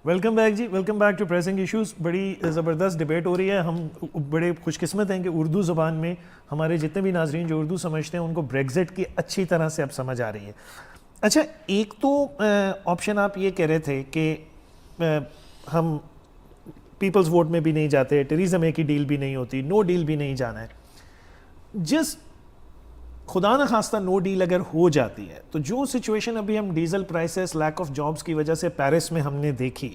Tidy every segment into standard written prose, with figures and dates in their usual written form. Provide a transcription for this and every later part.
Welcome back ji, welcome back to pressing issues. بڑی زبردست debate ہو رہی ہے. ہم بڑے خوش قسمت ہیں کہ اردو زبان میں ہمارے جتنے بھی ناظرین جو اردو سمجھتے ہیں ان کو بریگزٹ کی اچھی طرح سے اب سمجھ آ رہی ہے. اچھا، ایک تو آپشن آپ یہ کہہ رہے تھے کہ ہم پیپلز ووٹ میں بھی نہیں جاتے, ٹریزا مے کی ڈیل بھی نہیں ہوتی, نو ڈیل بھی نہیں جانا ہے. جس خدا نہ خواستہ نو ڈیل اگر ہو جاتی ہے تو جو سچویشن ابھی ہم diesel prices, lack of jobs کی وجہ سے پیرس میں ہم نے دیکھی,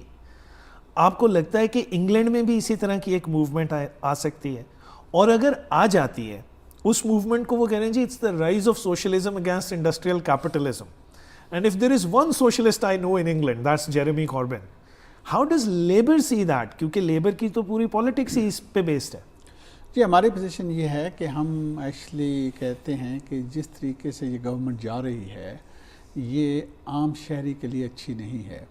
آپ کو لگتا ہے کہ انگلینڈ میں بھی اسی طرح کی ایک موومنٹ آ سکتی ہے؟ اور اگر آ جاتی ہے اس موومنٹ کو وہ کہہ رہے ہیں جی it's the rise of socialism against industrial capitalism, and if there is one socialist I know in England that's Jeremy Corbyn. How does Labour see that? کیونکہ لیبر کی تو پوری پالیٹکس ہی اس پہ بیسڈ ہے. جی, ہماری پوزیشن یہ ہے کہ ہم ایکچولی کہتے ہیں کہ جس طریقے سے یہ گورنمنٹ جا رہی ہے یہ عام شہری کے لیے اچھی نہیں ہے.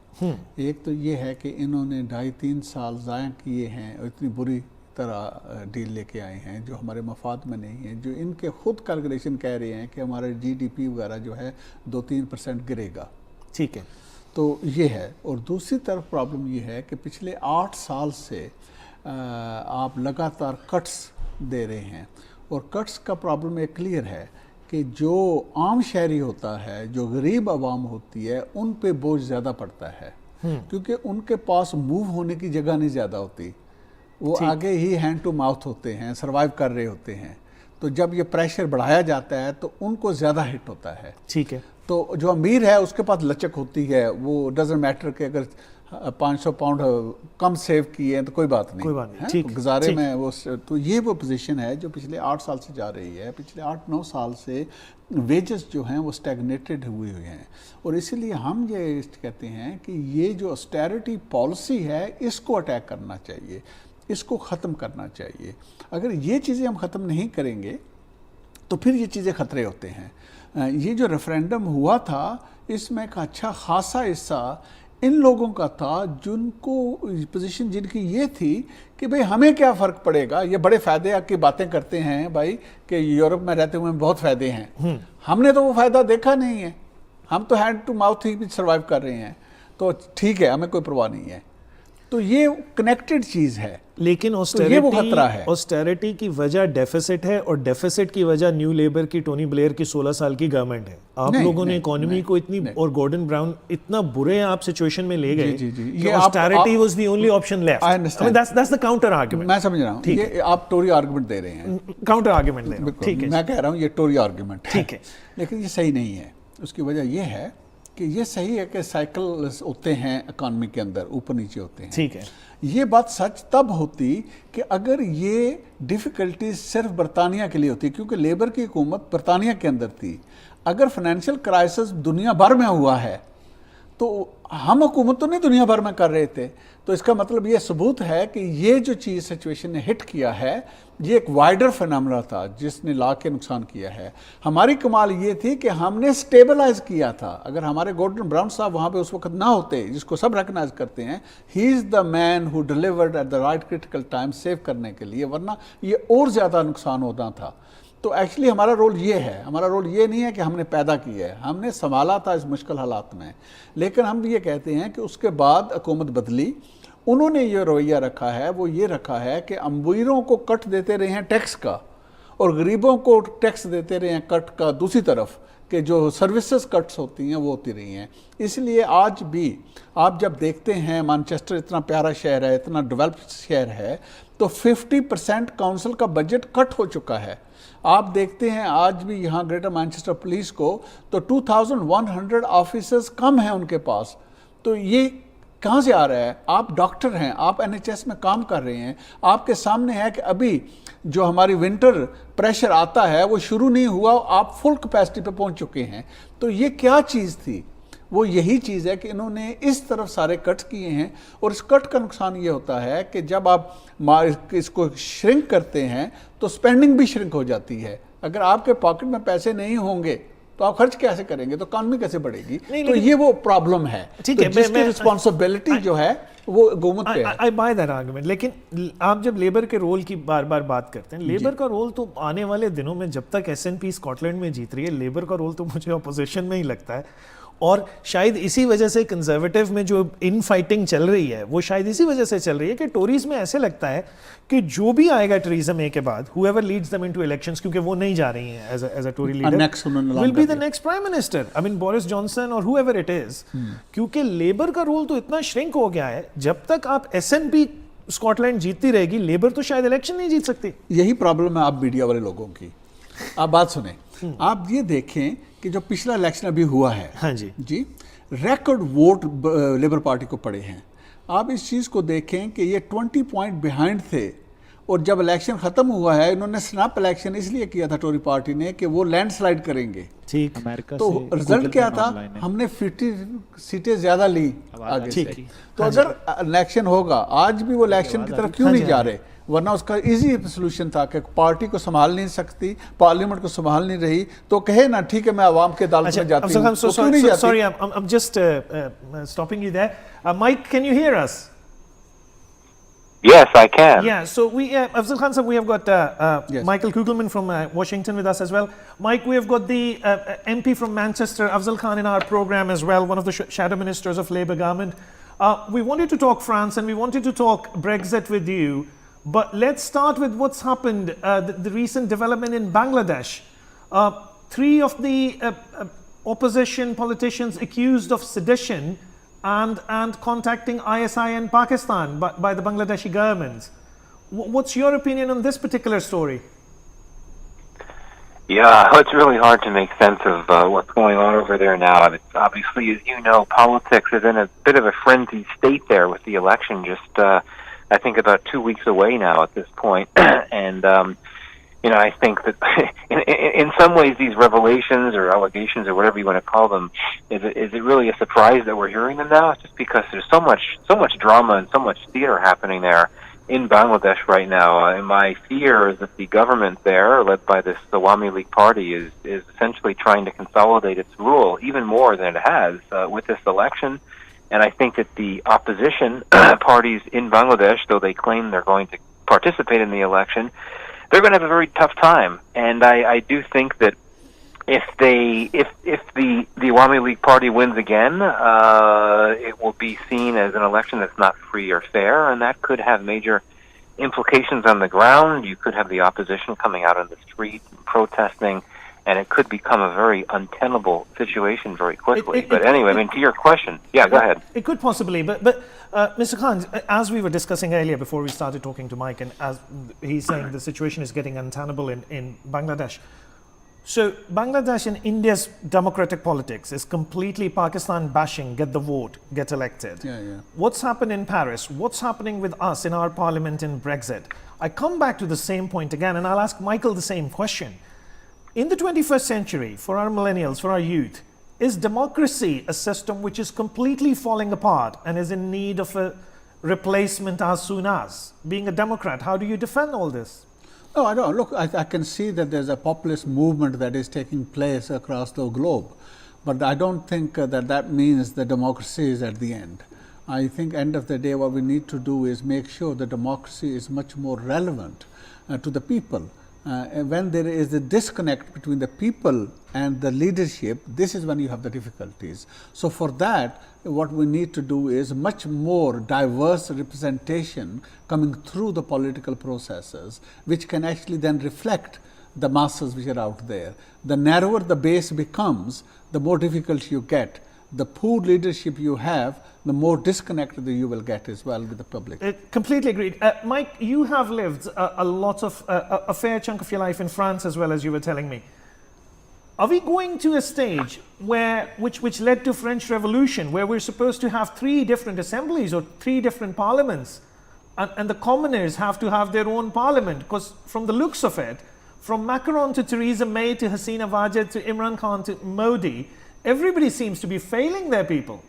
ایک تو یہ ہے کہ انہوں نے 2.5-3 سال ضائع کیے ہیں اور اتنی بری طرح ڈیل لے کے آئے ہیں جو ہمارے مفاد میں نہیں ہیں, جو ان کے خود کیلکولیشن کہہ رہے ہیں کہ ہمارا جی ڈی پی وغیرہ جو ہے 2-3% گرے گا. ٹھیک ہے, تو یہ ہے. اور دوسری طرف پرابلم یہ ہے کہ پچھلے 8 سال سے آپ لگاتار کٹس دے رہے ہیں, اور کٹس کا پرابلم ایک کلیئر ہے کہ جو عام شہری ہوتا ہے, جو غریب عوام ہوتی ہے, ان پہ بوجھ زیادہ پڑتا ہے کیونکہ ان کے پاس موو ہونے کی جگہ نہیں زیادہ ہوتی. وہ آگے ہی ہینڈ ٹو ماؤتھ ہوتے ہیں, سروائیو کر رہے ہوتے ہیں. تو جب یہ پریشر بڑھایا جاتا ہے تو ان کو زیادہ ہٹ ہوتا ہے. ٹھیک ہے. تو جو امیر ہے اس کے پاس لچک ہوتی ہے, وہ ڈزنٹ میٹر کہ اگر 500 پاؤنڈ کم سیو کیے ہیں تو کوئی بات نہیں, گزارے میں وہ. تو یہ وہ پوزیشن ہے جو پچھلے 8 سال سے جا رہی ہے. پچھلے 8-9 سال سے ویجز جو ہیں وہ اسٹیگنیٹڈ ہوئے ہیں, اور اسی لیے ہم یہ کہتے ہیں کہ یہ جو اسٹیرٹی پالیسی ہے اس کو اٹیک کرنا چاہیے, اس کو ختم کرنا چاہیے. اگر یہ چیزیں ہم ختم نہیں کریں گے تو پھر یہ چیزیں خطرے ہوتے ہیں. یہ جو ریفرینڈم ہوا تھا اس میں ایک اچھا خاصا حصہ ان لوگوں کا تھا جن کو پوزیشن جن کی یہ تھی کہ بھئی ہمیں کیا فرق پڑے گا, یہ بڑے فائدے کی باتیں کرتے ہیں بھائی کہ یورپ میں رہتے ہوئے بہت فائدے ہیں. ہم نے تو وہ فائدہ دیکھا نہیں ہے, ہم تو ہینڈ ٹو ماؤتھ ہی سروائیو کر رہے ہیں, تو ٹھیک ہے, ہمیں کوئی پرواہ نہیں ہے. تو یہ کنیکٹڈ چیز ہے. لیکن آسٹیرٹی کی وجہ ڈیفیسٹ ہے, اور ڈیفیسٹ کی وجہ نیو لیبر کی, ٹونی بلیئر کی 16 سال کی گورنمنٹ ہے. آپ لوگوں نے اکانومی کو اتنی, اور گورڈن براؤن اتنا برے آپ سچویشن میں لے گئے کہ austerity was the only option left. That's the counter argument. میں سمجھ رہا ہوں, یہ آپ ٹوری آرگومنٹ دے رہے ہیں, کاؤنٹر آرگومنٹ دے رہے ہیں. ٹھیک ہے, میں کہہ رہا ہوں یہ ٹوری آرگومنٹ ہے. ٹھیک ہے, لیکن یہ صحیح نہیں ہے. اس کی وجہ یہ ہے کہ یہ صحیح ہے کہ سائیکل ہوتے ہیں اکانومی کے اندر, اوپر نیچے ہوتے ہیں. ٹھیک ہے. یہ بات سچ تب ہوتی کہ اگر یہ ڈیفیکلٹیز صرف برطانیہ کے لیے ہوتی, کیونکہ لیبر کی حکومت برطانیہ کے اندر تھی. اگر فائنینشیل کرائسس دنیا بھر میں ہوا ہے تو ہم حکومت تو نہیں دنیا بھر میں کر رہے تھے. تو اس کا مطلب یہ ثبوت ہے کہ یہ جو چیز سچویشن نے ہٹ کیا ہے یہ ایک وائڈر فینامنا تھا جس نے لا کے نقصان کیا ہے. ہماری کمال یہ تھی کہ ہم نے سٹیبلائز کیا تھا. اگر ہمارے گورڈن براؤن صاحب وہاں پہ اس وقت نہ ہوتے, جس کو سب ریکگنائز کرتے ہیں, he is the man who delivered at the right critical time save کرنے کے لیے, ورنہ یہ اور زیادہ نقصان ہوتا تھا. تو ایکچولی ہمارا رول یہ ہے, ہمارا رول یہ نہیں ہے کہ ہم نے پیدا کیا ہے, ہم نے سنبھالا تھا اس مشکل حالات میں. لیکن ہم یہ کہتے ہیں کہ اس کے بعد حکومت بدلی, انہوں نے یہ رویہ رکھا ہے, وہ یہ رکھا ہے کہ امیروں کو کٹ دیتے رہے ہیں ٹیکس کا, اور غریبوں کو ٹیکس دیتے رہے ہیں کٹ کا دوسری طرف, کہ جو سروسز کٹس ہوتی ہیں وہ ہوتی رہی ہیں. اس لیے آج بھی آپ جب دیکھتے ہیں مانچسٹر اتنا پیارا شہر ہے, اتنا ڈیولپڈ شہر ہے, تو 50% کاؤنسل کا بجٹ کٹ ہو چکا ہے. آپ دیکھتے ہیں آج بھی یہاں گریٹر مانچسٹر پولیس کو تو 2100 آفیسرز کم ہیں ان کے پاس. تو یہ کہاں سے آ رہا ہے؟ آپ ڈاکٹر ہیں, آپ NHS میں کام کر رہے ہیں, آپ کے سامنے ہے کہ ابھی جو ہماری ونٹر پریشر آتا ہے وہ شروع نہیں ہوا, آپ فل کیپیسٹی پہ پہنچ چکے ہیں. تو یہ کیا چیز تھی؟ وہ یہی چیز ہے کہ انہوں نے اس طرف سارے کٹ کیے ہیں, اور اس کٹ کا نقصان یہ ہوتا ہے کہ جب آپ اس کو شرنک کرتے ہیں تو سپینڈنگ بھی شرنک ہو جاتی ہے. اگر آپ کے پاکٹ میں پیسے نہیں ہوں گے تو آپ خرچ کیسے کریں گے, تو اکانومی کیسے بڑھے گی؟ تو یہ وہ پرابلم ہے. ٹھیک ہے, جس کی رسپانسبلٹی جو ہے وہ حکومت پہ ہے. I buy that argument. لیکن آپ جب لیبر کے رول کی بار بار بات کرتے ہیں, لیبر کا رول تو آنے والے دنوں میں جب تک SNP اسکاٹ لینڈ میں جیت رہی ہے, لیبر کا رول تو مجھے اپوزیشن میں ہی لگتا ہے. और शायद इसी वजह से कंजर्वेटिव में जो इन फाइटिंग चल रही है वो शायद इसी वजह से चल रही है कि टोरीज में ऐसे लगता है कि जो भी आएगा टेरेसा मे के बाद, whoever leads them into elections, क्योंकि वो नहीं जा रही हैं as a Tory leader, will be the next prime minister. I mean Boris Johnson or whoever it is. क्योंकि लेबर का रोल तो इतना श्रिंक हो गया है, जब तक आप SNP स्कॉटलैंड जीतती रहेगी, लेबर तो शायद इलेक्शन नहीं जीत सकती. यही प्रॉब्लम है आप मीडिया वाले लोगों की. आप बात सुने, आप ये देखें कि जो पिछला इलेक्शन अभी हुआ है, हाँ जी, रिकॉर्ड वोट लेबर पार्टी को पड़े हैं. आप इस चीज़ को देखें कि ये 20 पॉइंट बिहाइंड थे, और जब इलेक्शन ख़त्म हुआ है, इन्होंने स्नैप इलेक्शन इसलिए किया था टोरी पार्टी ने कि वो लैंडस्लाइड करेंगे. ठीक, तो रिजल्ट क्या था, हमने 50 सीटें ज़्यादा ली आगे से. तो अगर इलेक्शन होगा, आज भी वो इलेक्शन की तरफ क्यों नहीं जा रहे, वरना उसका इजी सोल्यूशन था कि पार्टी को संभाल नहीं सकती, पार्लियामेंट को संभाल नहीं रही, तो कहे ना ठीक है मैं आवाम के अदालत में जाती हूँ. Sorry, I'm just stopping you there. Mike, can you hear us? Yes, I can. Yeah, so we, Afzal Khan sir, we have got Yes. Michael Kugelman from Washington with us as well. Mike, we have got the MP from Manchester, Afzal Khan, in our program as well, one of the shadow ministers of Labour government. We wanted to talk France and we wanted to talk Brexit with you, but let's start with what's happened, the recent development in Bangladesh. 3 of the opposition politicians accused of sedition and contacting ISI in Pakistan by the Bangladeshi government. What's your opinion on this particular story? Yeah, it's really hard to make sense of what's going on over there now. It's obviously, as you know, politics is in a bit of a frenzied state there with the election just, I think, about 2 weeks away now at this point. And, you know, I think that in some ways these revelations or allegations or whatever you want to call them, is it really a surprise that we're hearing them now? It's just because there's so much drama and so much theater happening there in Bangladesh right now. And my fear is that the government there, led by this Awami League Party, is essentially trying to consolidate its rule even more than it has with this election. And I think that the opposition parties in Bangladesh, though they claim they're going to participate in the election, they're going to have a very tough time. And I do think that if the Awami League Party wins again, it will be seen as an election that's not free or fair, and that could have major implications on the ground. You could have the opposition coming out on the street protesting, and it could become a very untenable situation very quickly. But anyway, I mean, to your question, yeah, go ahead. It could possibly, but Mr. Khan, as we were discussing earlier before we started talking to Mike, and as he's saying the situation is getting untenable in Bangladesh. So Bangladesh in India's democratic politics is completely Pakistan bashing, get the vote, get elected. Yeah. What's happened in Paris? What's happening with us in our parliament in Brexit? I come back to the same point again, and I'll ask Michael the same question. In the 21st century, for our millennials, for our youth, is democracy a system which is completely falling apart and is in need of a replacement as soon as? Being a Democrat, how do you defend all this? No, I don't. Look, I can see that there's a populist movement that is taking place across the globe, but I don't think that means that democracy is at the end. I think end of the day what we need to do is make sure that democracy is much more relevant to the people. And when there is a disconnect between the people and the leadership, this is when you have the difficulties. So for that, what we need to do is much more diverse representation coming through the political processes, which can actually then reflect the masses which are out there. The narrower the base becomes, the more difficult you get. The poor leadership you have, the more disconnected you will get as well with the public. Completely agreed. Mike, you have lived a fair chunk of your life in France as well, as you were telling me. Are we going to a stage which led to French Revolution, where we're supposed to have 3 different assemblies or 3 different parliaments, and the commoners have to have their own parliament? Because from the looks of it, from Macron to Theresa May to Hasina Wajid to Imran Khan to Modi, everybody seems to be failing their people.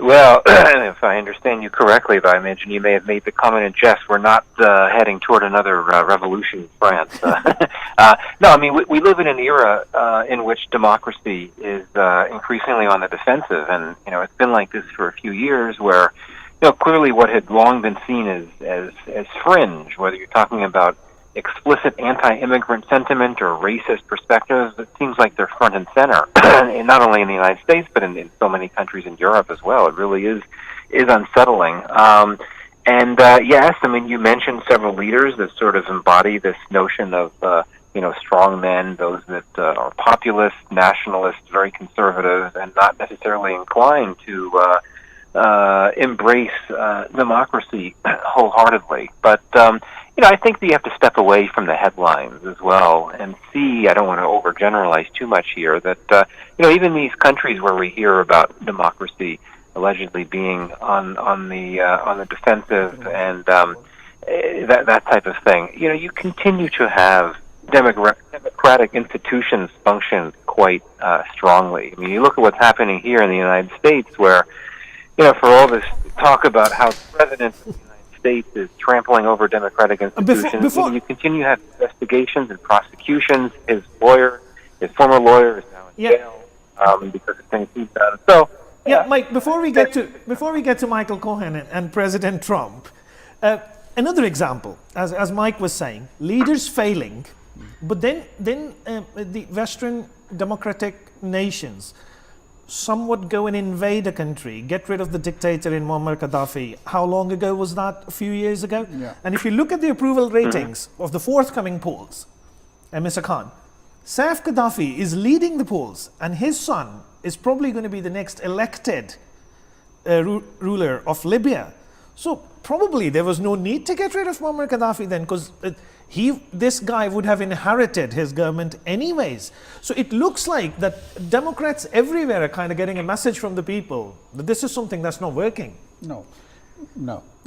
Well, if I understand you correctly, though, I imagine you may have made the comment in jest, we're not heading toward another revolution in France. No, I mean, we live in an era in which democracy is increasingly on the defensive, and, you know, it's been like this for a few years where, you know, clearly what had long been seen as fringe, whether you're talking about explicit anti-immigrant sentiment or racist perspectives, it seems like they're front and center, and not only in the United States, but in so many countries in Europe as well. It really is unsettling. Yes, I mean, you mentioned several leaders that sort of embody this notion of, strong men, those that are populist, nationalist, very conservative, and not necessarily inclined to embrace democracy wholeheartedly. But, I think that you have to step away from the headlines as well and see, I don't want to overgeneralize too much here, that, even these countries where we hear about democracy allegedly being on the defensive and that type of thing, you continue to have democratic institutions function quite strongly. I mean, you look at what's happening here in the United States, where for all this talk about how the president of the United States is trampling over democratic institutions, you continue to have investigations and prosecutions. His former lawyer, is now in jail because of things he's done. So. Yeah, Mike, before we get to Michael Cohen and President Trump, another example, as Mike was saying, leaders failing, but then the Western democratic nations somewhat go and invade a country, get rid of the dictator in Muammar Gaddafi. How long ago was that? A few years ago? Yeah. And if you look at the approval ratings of the forthcoming polls, Mr. Khan, Saif Gaddafi is leading the polls, and his son is probably going to be the next elected ruler of Libya. So probably there was no need to get rid of Muammar Gaddafi then, because this guy would have inherited his government anyways. So it looks like that Democrats everywhere are kind of getting a message from the people that this is something that's not working. No.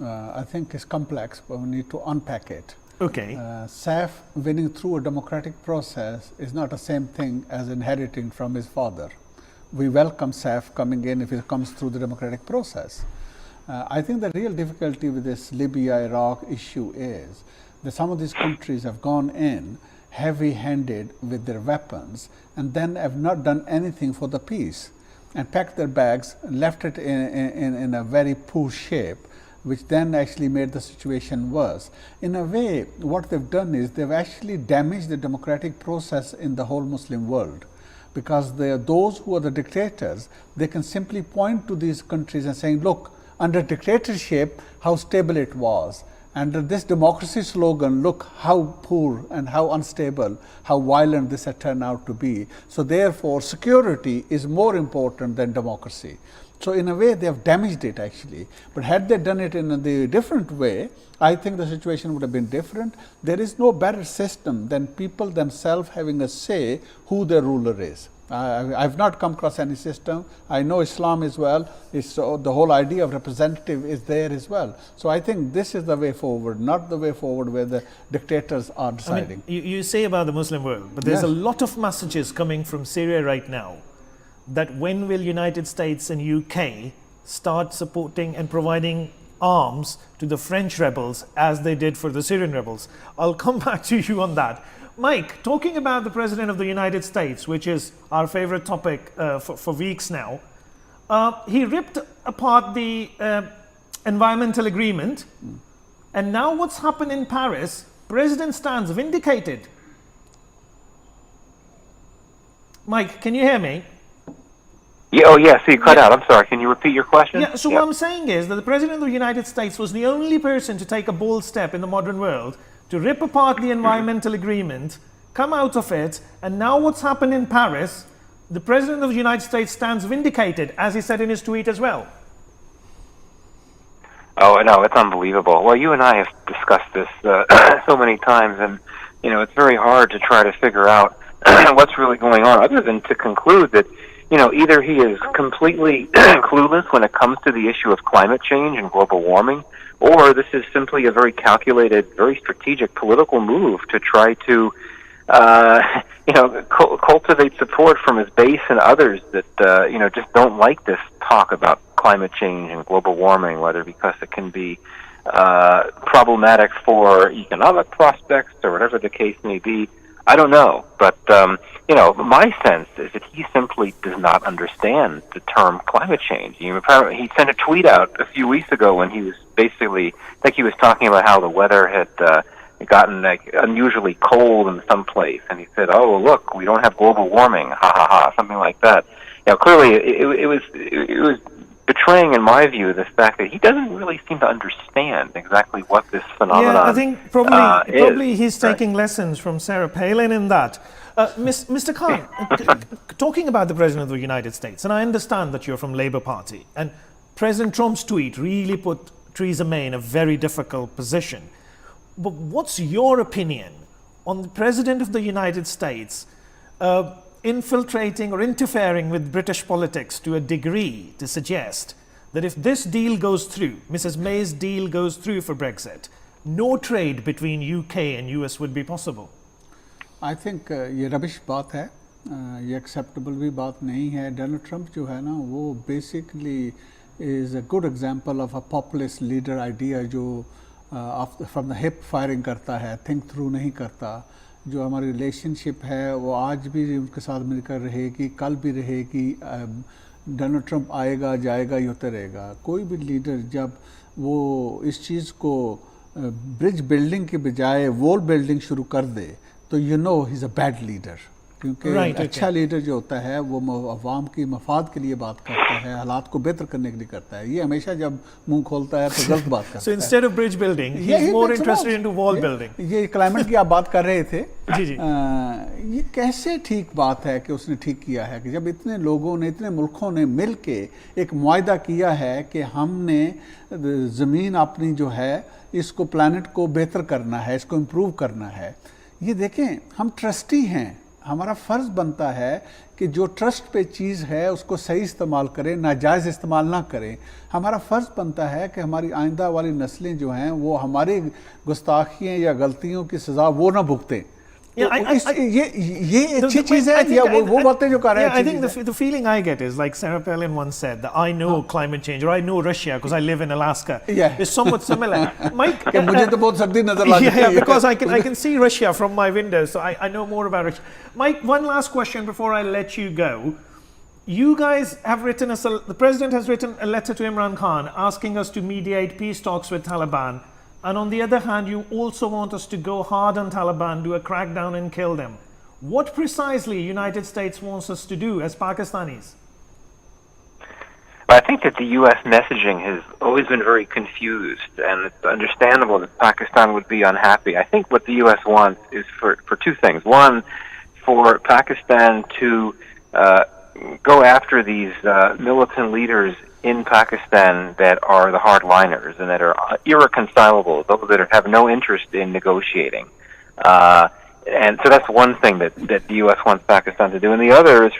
I think it's complex, but we need to unpack it. Okay. Saif winning through a democratic process is not the same thing as inheriting from his father. We welcome Saif coming in if it comes through the democratic process. I think the real difficulty with this Libya-Iraq issue is that some of these countries have gone in heavy-handed with their weapons and then have not done anything for the peace and packed their bags and left it in a very poor shape, which then actually made the situation worse. In a way, what they've done is they've actually damaged the democratic process in the whole Muslim world, because those who are the dictators, they can simply point to these countries and saying, look, under dictatorship, how stable it was. Under this democracy slogan, look how poor and how unstable, how violent this had turned out to be. So therefore, security is more important than democracy. So in a way, they have damaged it actually. But had they done it in a different way, I think the situation would have been different. There is no better system than people themselves having a say who their ruler is. I've not come across any system. I know Islam as well. The whole idea of representative is there as well. So I think this is the way forward, not the way forward where the dictators are deciding. I mean, you say about the Muslim world, but there's Yes. a lot of messages coming from Syria right now that when will United States and UK start supporting and providing arms to the French rebels as they did for the Syrian rebels? I'll come back to you on that. Mike, talking about the President of the United States, which is our favorite topic for weeks now, he ripped apart the environmental agreement, and now what's happened in Paris, President stands vindicated. Mike, can you hear me? Yeah, oh, yeah, so you cut out. I'm sorry. Can you repeat your question? Yeah, so what I'm saying is that the President of the United States was the only person to take a bold step in the modern world to rip apart the environmental agreement, come out of it, and now what's happened in Paris, the President of the United States stands vindicated, as he said in his tweet as well. Oh, no, it's unbelievable. Well, you and I have discussed this so many times, and, it's very hard to try to figure out what's really going on, other than to conclude that, either he is completely clueless when it comes to the issue of climate change and global warming, or this is simply a very calculated, very strategic political move to try to, cultivate support from his base and others that, just don't like this talk about climate change and global warming, whether because it can be problematic for economic prospects or whatever the case may be. I don't know, but, my sense is that he simply does not understand the term climate change. He sent a tweet out a few weeks ago when he was basically, I think he was talking about how the weather had, gotten like unusually cold in some place, and he said, "Oh, look, we don't have global warming," ha ha ha, something like that. Clearly, it was betraying, in my view, the fact that he doesn't really seem to understand exactly what this phenomenon Yeah, I think probably is. he's taking lessons from Sarah Palin in that. Mr. Khan, talking about the President of the United States, and I understand that you're from Labour Party, and President Trump's tweet really put Theresa May in a very difficult position. But what's your opinion on the President of the United States infiltrating or interfering with British politics to a degree to suggest that if this deal goes through, Mrs. May's deal goes through for Brexit, no trade between UK and US would be possible? I think ये rubbish बात है, ये acceptable भी बात नहीं है. Donald Trump जो है ना, वो basically is a good example of a populist leader idea जो फ्रॉम द हिप फायरिंग करता है, थिंक थ्रू नहीं करता. जो हमारी रिलेशनशिप है वो आज भी उनके साथ मिलकर रहेगी, कल भी रहेगी. डोनाल्ड ट्रंप आएगा जाएगा ही होते रहेगा. कोई भी लीडर जब वो इस चीज़ को ब्रिज बिल्डिंग के बजाय वॉल बिल्डिंग शुरू कर दे तो you know he is a bad leader. क्योंकि अच्छा लीडर जो होता है वो अवाम की मफाद के लिए बात करता है, हालात को बेहतर करने के लिए करता है. ये हमेशा जब मुंह खोलता है तो गलत बात करता है. So instead of bridge building, he's more interested into wall building. ये क्लाइमेट की आप बात कर रहे थे. जी जी. ये कैसे ठीक बात है कि उसने ठीक किया है कि जब इतने लोगों ने, इतने मुल्कों ने मिल के एक मुआहदा किया है कि हमने ज़मीन अपनी जो है इसको प्लानट को बेहतर करना है, इसको इम्प्रूव करना है. ये देखें, हम ट्रस्टी हैं, हमारा फ़र्ज़ बनता है कि जो ट्रस्ट पे चीज़ है उसको सही इस्तेमाल करें, नाजायज़ इस्तेमाल ना करें. हमारा फ़र्ज़ बनता है कि हमारी आइंदा वाली नस्लें जो हैं वो हमारी गुस्ताखियों या गलतियों की सज़ा वो ना भुगतें. ये अच्छी चीज़ है या वो बातें जो कर रहे हैं. I think the feeling I get is like Sarah Palin once said that I know climate change or I know Russia because I live in Alaska. Yeah. It's somewhat similar. Mike, मुझे तो बहुत सर्दी नजर लग रही है. Yeah, because I can see Russia from my window, so I know more about Russia. Mike, one last question before I let you go. You guys have written the president has written a letter to Imran Khan asking us to mediate peace talks with Taliban. And on the other hand, you also want us to go hard on Taliban, do a crackdown and kill them. What precisely United States wants us to do as Pakistanis? I think that the U.S. messaging has always been very confused, and it's understandable that Pakistan would be unhappy. I think what the U.S. wants is for two things. One, for Pakistan to go after these militant leaders in Pakistan that are the hardliners and that are irreconcilable, those that have no interest in negotiating. And so that's one thing that the U.S. wants Pakistan to do. And the other is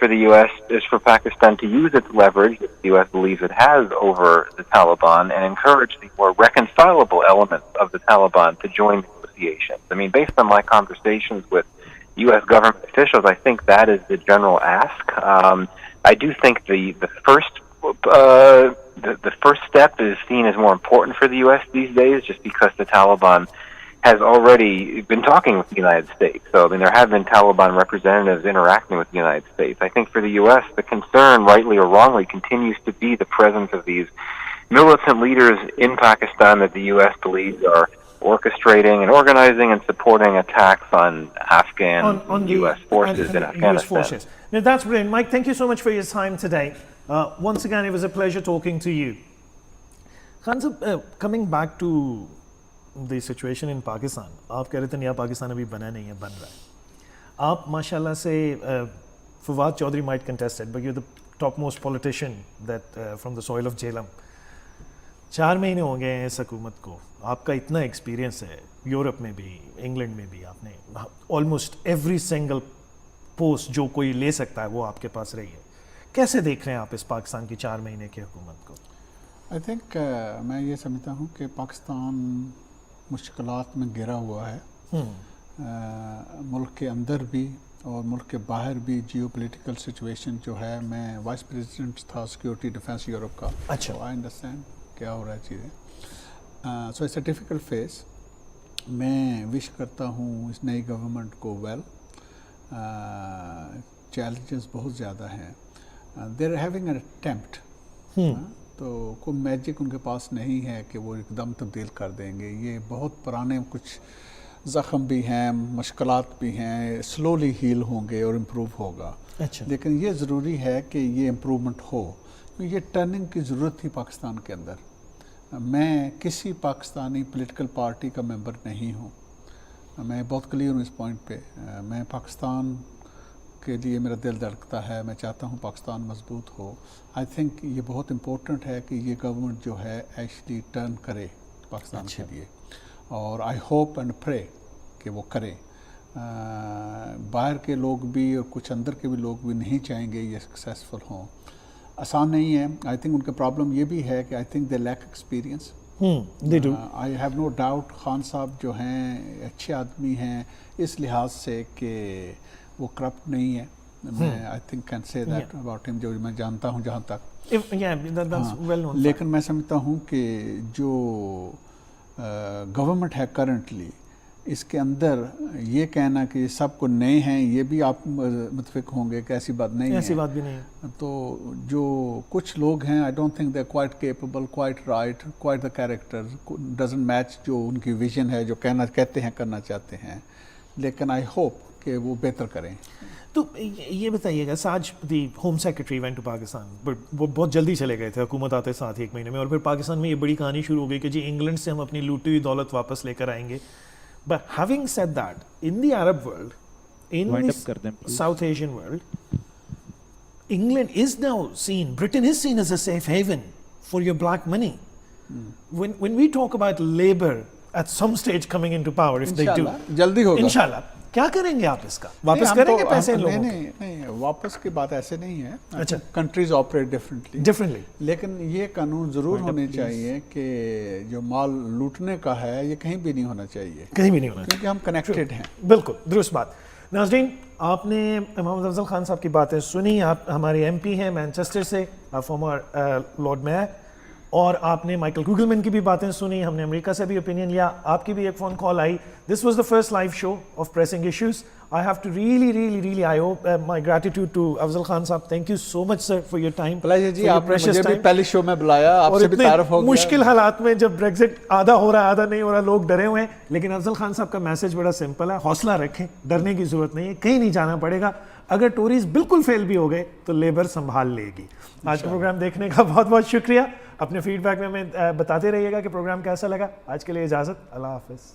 for Pakistan to use its leverage that the U.S. believes it has over the Taliban and encourage the more reconcilable elements of the Taliban to join negotiations. I mean, based on my conversations with U.S. government officials, I think that is the general ask. I do think the first step is seen as more important for the U.S. these days, just because the Taliban has already been talking with the United States. So, I mean, there have been Taliban representatives interacting with the United States. I think for the U.S., the concern, rightly or wrongly, continues to be the presence of these militant leaders in Pakistan that the U.S. believes are orchestrating and organizing and supporting attacks on Afghan on U.S. forces in Afghanistan. US forces. Now, that's brilliant. Mike, thank you so much for your time today. Once again, it was a pleasure talking to you. Khan sahab, coming back to the situation in Pakistan, आप कह रहे थे नया पाकिस्तान अभी बना नहीं है, बन रहा है. आप माशाल्लाह से Fawad Chaudhary might contest it, but you're the topmost politician that from the soil of Jhelum. 4 महीने हो गए हैं इस हुकूमत को. आपका इतना एक्सपीरियंस है, यूरोप में भी, इंग्लैंड में भी, आपने ऑलमोस्ट एवरी सिंगल पोस्ट जो कोई ले सकता है वो आपके पास रही है. कैसे देख रहे हैं आप इस पाकिस्तान की 4 महीने की हुकूमत को? आई थिंक मैं ये समझता हूँ कि पाकिस्तान मुश्किलात में घिरा हुआ है. मुल्क के अंदर भी और मुल्क के बाहर भी जियोपॉलिटिकल सिचुएशन जो है. मैं वाइस प्रेसिडेंट था सिक्योरिटी डिफेंस यूरोप का. अच्छा. आई अंडरस्टैंड क्या हो रहा है चीज़ें. So it's a difficult face. मैं विश करता हूँ इस नई गवर्नमेंट को वेल. चैलेंजेस बहुत ज़्यादा हैं. They are having an attempt. तो कोई मैजिक उनके पास नहीं है कि वो एकदम तब्दील कर देंगे. ये बहुत पुराने कुछ زخم بھی ہیں، مشکلات بھی ہیں، سلولی ہیل ہوں گے اور امپروو ہوگا. اچھا لیکن یہ ضروری ہے کہ یہ امپرومنٹ ہو. یہ ٹرننگ کی ضرورت تھی پاکستان کے اندر. میں کسی پاکستانی پولیٹیکل پارٹی کا ممبر نہیں ہوں، میں بہت کلیئر ہوں اس پوائنٹ پہ. میں پاکستان کے لیے میرا دل دھڑکتا ہے، میں چاہتا ہوں پاکستان مضبوط ہو. آئی تھنک یہ بہت امپورٹنٹ ہے کہ یہ گورنمنٹ جو ہے ایکچولی ٹرن کرے پاکستان کے لیے، اور آئی ہوپ اینڈ پرے کہ وہ کرے. باہر کے لوگ بھی اور کچھ اندر کے بھی لوگ بھی نہیں چاہیں گے یہ سکسیسفل ہوں. آسان نہیں ہے. آئی تھنک ان کا پرابلم یہ بھی ہے کہ I think they lack experience. I have no doubt Khan صاحب جو ہیں اچھے آدمی ہیں اس لحاظ سے کہ وہ کرپٹ نہیں ہے. میں I think can say that about ہم، جو میں جانتا ہوں جہاں تک. لیکن میں سمجھتا ہوں کہ جو گورنمنٹ ہے کرنٹلی، اس کے اندر یہ کہنا کہ سب کو نئے ہیں، یہ بھی آپ متفق ہوں گے کہ ایسی بات نہیں ہے. ایسی بات بھی نہیں ہے. تو جو کچھ لوگ ہیں I don't think they quite capable, quite right, quite the character doesn't match جو ان کی ویژن ہے، جو کہتے ہیں کرنا چاہتے ہیں. لیکن آئی ہوپ کہ وہ بہتر کریں. تو یہ بتائیے گا، ساج the home secretary went to Pakistan, but وہ بہت جلدی چلے گئے تھے حکومت آتے ساتھ ایک مہینے میں، اور پھر پاکستان میں یہ بڑی کہانی شروع ہو گئی کہ جی انگلینڈ سے ہم اپنی لوٹی ہوئی دولت واپس لے کر آئیں گے. But having said that, in the Arab world, in the South Asian world, England is now seen, Britain is seen as a safe haven for your black money. When we talk about Labour at some stage coming into power, if they do, جلدی ہوگا انشاءاللہ. کیا کریں گے آپ اس کا؟ واپس کریں گے پیسے لوگوں کے؟ نہیں، واپس کی بات ایسے نہیں ہے. اچھا، کنٹریز آپریٹ ڈفرینٹلی. لیکن یہ قانون ضرور ہونے چاہیے کہ جو مال لوٹنے کا ہے یہ کہیں بھی نہیں ہونا چاہیے، کہیں بھی نہیں ہونا کیونکہ ہم کنیکٹڈ ہیں. بالکل درست بات. ناظرین، آپ نے محمد افضل خان صاحب کی باتیں سنی. آپ ہمارے ایم پی ہیں مینچسٹر سے، فارمر لارڈ میئر، اور آپ نے مائیکل کوگلمین کی بھی باتیں سنی. ہم نے امریکہ سے بھی اوپینین لیا. آپ کی بھی ایک phone call I. This was the first live show of pressing issues. I have to really I owe my gratitude to Afzal Khan صاحب. Thank you so much sir for your time. جی آپ نے مجھے بھی پہلی شو میں بلایا، آپ سے بھی تعارف ہو گیا. مشکل حالات میں جب بریگزٹ آدھا ہو رہا ہے آدھا نہیں ہو رہا، لوگ ڈرے ہوئے ہیں، لیکن افضل خان صاحب کا میسج بڑا سمپل ہے. حوصلہ رکھیں، ڈرنے کی ضرورت نہیں ہے، کہیں نہیں جانا پڑے گا. اگر ٹوریز بالکل فیل بھی ہو گئے تو لیبر سنبھال لے گی. آج کا پروگرام دیکھنے کا بہت بہت شکریہ. اپنے فیڈ بیک میں ہمیں بتاتے رہیے گا کہ پروگرام کیسا لگا. آج کے لیے اجازت، اللہ حافظ.